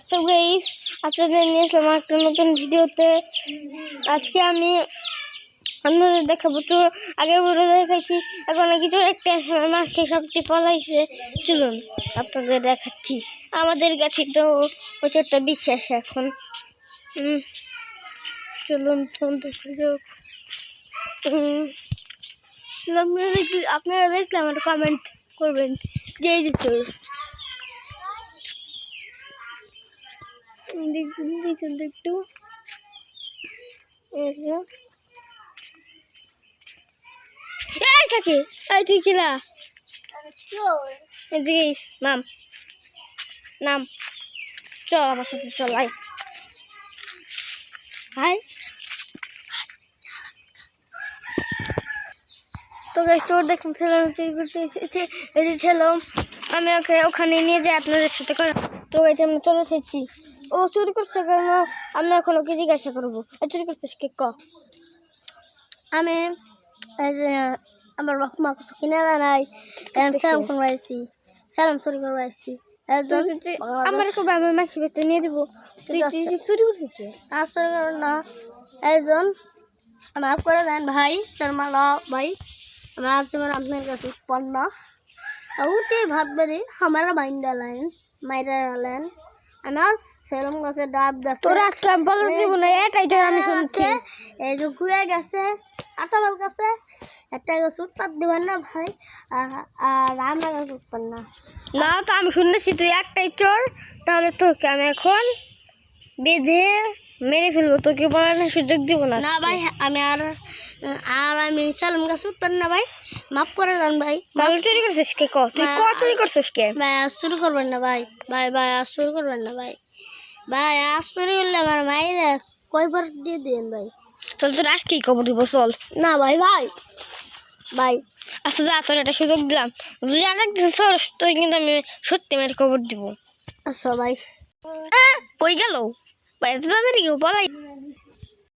So guys, আপনাদের নিয়ে আসলাম একটা নতুন ভিডিওতে। আজকে আমি আপনাদের দেখাবো। তো আগের ভিডিও দেখাচ্ছি, এখন কিছু একটা মাছকে সবটি পলাইছে। চলুন আপনাদের দেখাচ্ছি। আমাদের কাছে তো প্রচুরটা বিশ্বাস এখন। চলুন ফোন দেখা যাক। আপনারা দেখলে আমার কমেন্ট করবেন যে এই যে চল দেখুন একটু এটাকে এই তুই কিলা এদিকে নাম নাম চল আমার সাথে চল আয় হাই। তো তোর দেখুন ছেলে চুরি করতে এসেছে, এই যে ছিল আমি ওকে ওখানে নিয়ে যাই আপনাদের সাথে করে। তো এই যে আমরা চলে এসেছি। ও চুরি করছে কেন আমি এখন ওকে জিজ্ঞাসা করবো, চুরি করছিস কে ক। আমি এই যে আমার বাপ মা কিছু কিনে নাই, সালাম করবাইছি, সালাম চুরি করবাইছি। আমার আমি মাসি বেতে নিয়ে দেবো, তুই চুরি করবি কে? আর চুরি করবেন না, একজন মাফ করে দেন ভাই শর্মালা ভাই। আমার যেমন আপনার কাছে উৎপন্ন উঠে ভাববেন আমার মাইন্ডা লাইন মাইরা লাইন আমার সেরম গাছে ডাব গাছে তোর আজকে আমি বলে দিব না, এটাই তো আমি শুনছি। এই যে ঘুরে গেছে আটামাল গাছে একটা গাছ উৎপাদ দিবেন না ভাই, আর আমার গাছ উৎপন্ন না। তো আমি শুনেছি তুই একটাই চোর, তাহলে তোকে আমি এখন বেঁধে মেরে ফেলবো, তোকে বলার সুযোগ দিব না। না ভাই আমি আর আমি সালাম গাছ উঠবেন না ভাই, মাফ করে দেন ভাই। তাহলে চুরি করছিস কে ক, তুই ক চুরি করছিস কে? ভাই আজ চুরি করবেন না ভাই, ভাই ভাই আজ চুরি করবেন না ভাই, ভাই আজ চুরি করলে আমার মাইরে কয়বার দিয়ে দিন ভাই। চল তোর আজকেই খবর দিব চল। না ভাই ভাই ভাই আচ্ছা যা, তোর একটা সুযোগ দিলাম, তুই আরেকদিন সর তুই কিন্তু আমি সত্যি মেয়ের খবর দিব। আচ্ছা ভাই কই গেল ভাই, তো তাড়াতাড়ি কেউ বলাই।